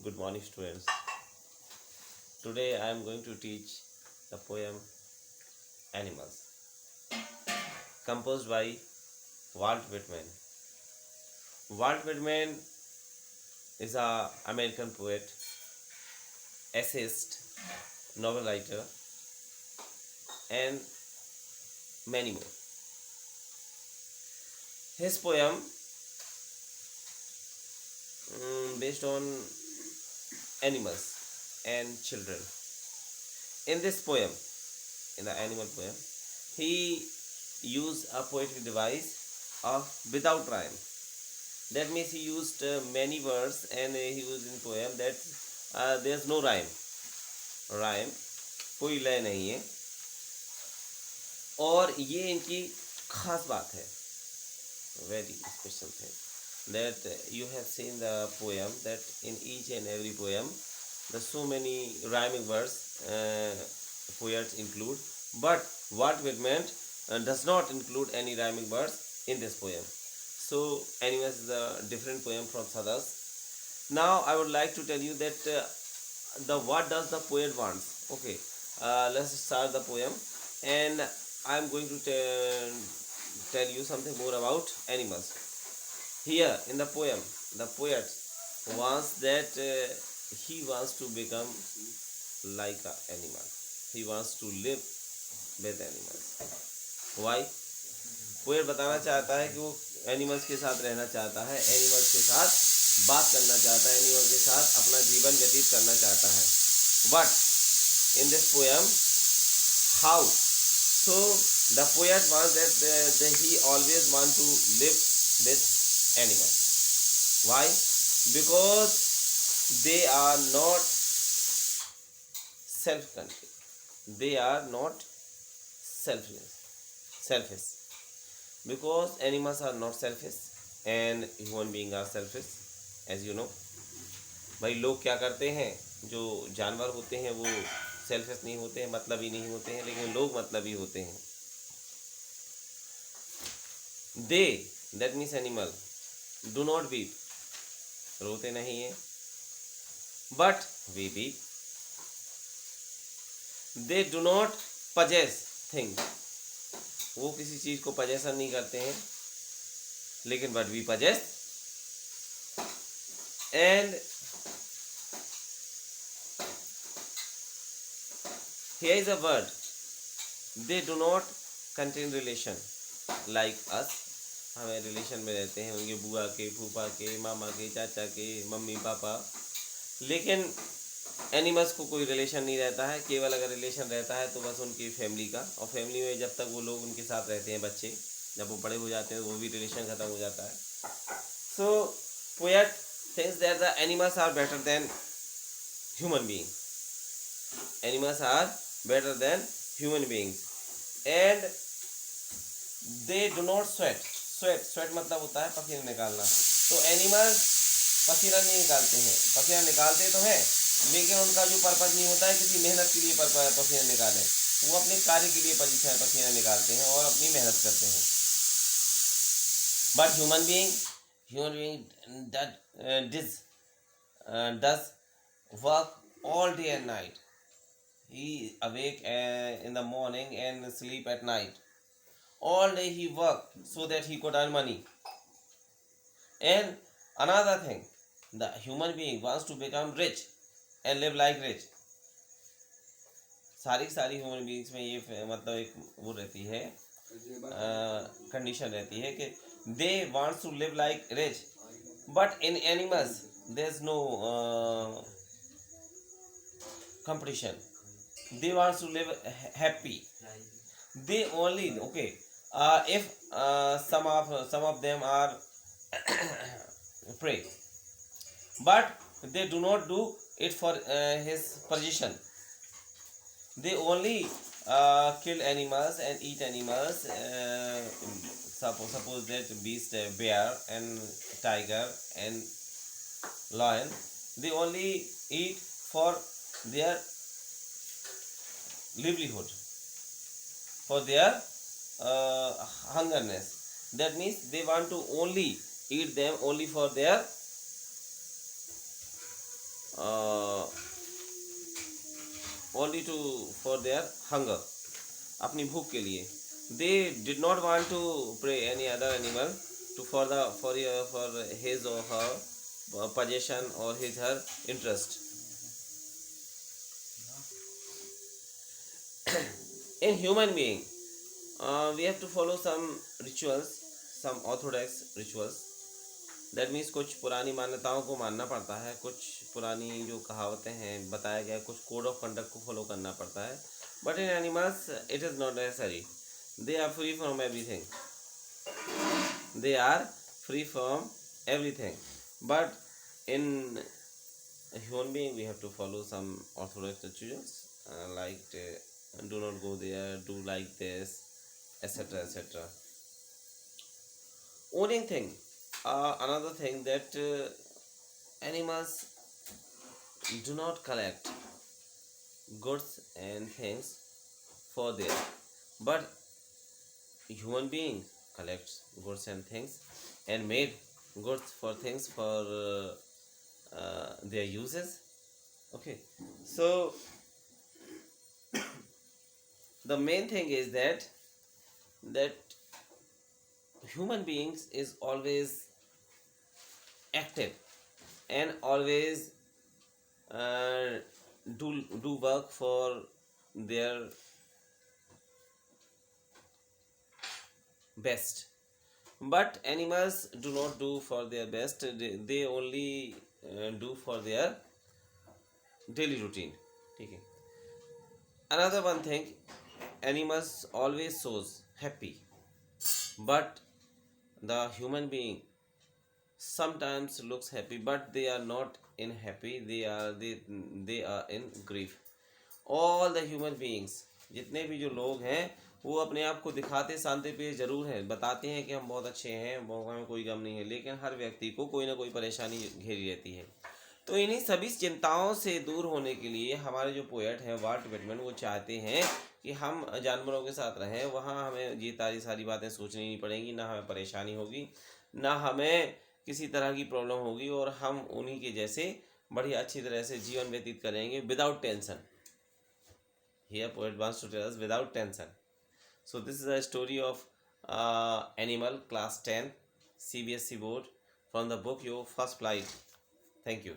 Good morning, students. Today I am going to teach the poem Animals, composed by Walt Whitman. Walt Whitman is a American poet, essayist, novel writer, and many more. His poem, based on animals and children. In this poem, in the animal poem, he used a poetic device of without rhyme. That means he used many words, and he used in poem that there's no rhyme, कोई लय नहीं है. और ये इनकी खास बात है, very special thing, that you have seen the poem that in each and every poem the so many rhyming words poets include, but Walt Whitman does not include any rhyming words in this poem. So animals is a different poem from others. Now I would like to tell you that the what does the poet wants. Okay, let's start the poem, and I am going to tell you something more about animals. Here in the poem, the poet wants that he wants to become like an animal. He wants to live with animals. Why? Poet बताना चाहता है कि वो animals के साथ रहना चाहता है, एनिमल्स के साथ बात करना चाहता है, एनिमल के साथ अपना जीवन व्यतीत करना चाहता है. But in this poem, how? So the poet wants that he always want to live with animals. Why? Because they are not self-contained. They are not selfish. Because animals are not selfish and human beings are selfish, as you know. भाई लोग क्या करते हैं, जो जानवर होते हैं वो सेल्फिश नहीं होते हैं, मतलबी नहीं होते हैं, लेकिन लोग मतलबी होते हैं. They, that means animal, do not weep, रोते नहीं हैं, but we weep. They do not possess thing, वो किसी चीज को पजेशन नहीं करते हैं, लेकिन but we possess. And here is a word, they do not contain relation like us. हमें रिलेशन में रहते हैं, उनके बुआ के, फूफा के, मामा के, चाचा के, मम्मी पापा, लेकिन एनिमल्स को कोई रिलेशन नहीं रहता है. केवल अगर रिलेशन रहता है तो बस उनकी फैमिली का, और फैमिली में जब तक वो लोग उनके साथ रहते हैं, बच्चे जब वो बड़े हो जाते हैं वो भी रिलेशन ख़त्म हो जाता है. So poet thinks that the animals are better than human being. Animals are better than human beings, and they do not sweat मतलब होता है पसीना निकालना. तो एनिमल्स पसीना नहीं निकालते हैं, पसीना निकालते तो हैं, लेकिन उनका जो पर्पज नहीं होता है किसी मेहनत के लिए पसीना निकालें. वो अपने कार्य के लिए पसीना निकालते हैं और अपनी मेहनत करते हैं. But human being that does work all day and night. He awake in the morning and sleep at night. All day he work so that he could earn money. And another thing, the human being wants to become rich and live like rich. सारी human beings में ये मतलब एक वो रहती है, condition रहती है कि they wants to live like rich, but in animals there is no competition. They want to live happy. They only if some of them are prey, but they do not do it for his position. They only kill animals and eat animals. Suppose that beast, bear and tiger and lion, they only eat for their livelihood, for their hungerness. That means they want to only eat them only for their uh, only to for their hunger, अपनी भूख के लिए. They did not want to prey any other animal to for his or her possession or his her interest. In human being, we have to follow some rituals, some orthodox rituals. That means कुछ पुरानी मान्यताओं को मानना पड़ता है, कुछ पुरानी जो कहावतें हैं बताया गया, कुछ कोड ऑफ कंडक्ट को फॉलो करना पड़ता है. But in animals it is not necessary. They are free from everything. They are free from everything. But in human being we have to follow some orthodox rituals, like do not go there, do like this, etc, etc. Owning thing, another thing that animals do not collect goods and things for their, but human being collects goods and things and made goods for things for their uses. Okay, so the main thing is that human beings is always active and always uh, do work for their best. But animals do not do for their best. They only do for their daily routine. Okay. Another one thing, animals always shows happy, but the human being sometimes looks happy, but they are not in happy. They are in grief. All the human beings, जितने भी जो लोग हैं, वो अपने आप को दिखाते शांति पे ज़रूर हैं, बताते हैं कि हम बहुत अच्छे हैं, हमें कोई गम नहीं है, लेकिन हर व्यक्ति को कोई ना कोई परेशानी घेरी रहती है. तो इन्हीं सभी चिंताओं से दूर होने के लिए हमारे जो पोएट हैं वाल्ट विटमैन, वो चाहते हैं कि हम जानवरों के साथ रहें. वहाँ हमें ये सारी बातें सोचनी नहीं पड़ेंगी, ना हमें परेशानी होगी, ना हमें किसी तरह की प्रॉब्लम होगी, और हम उन्हीं के जैसे बढ़िया अच्छी तरह से जीवन व्यतीत करेंगे without tension. Here poet wants to tell us without tension. So this is a story of animal class 10 CBSE board from the book Your First Flight. Thank you.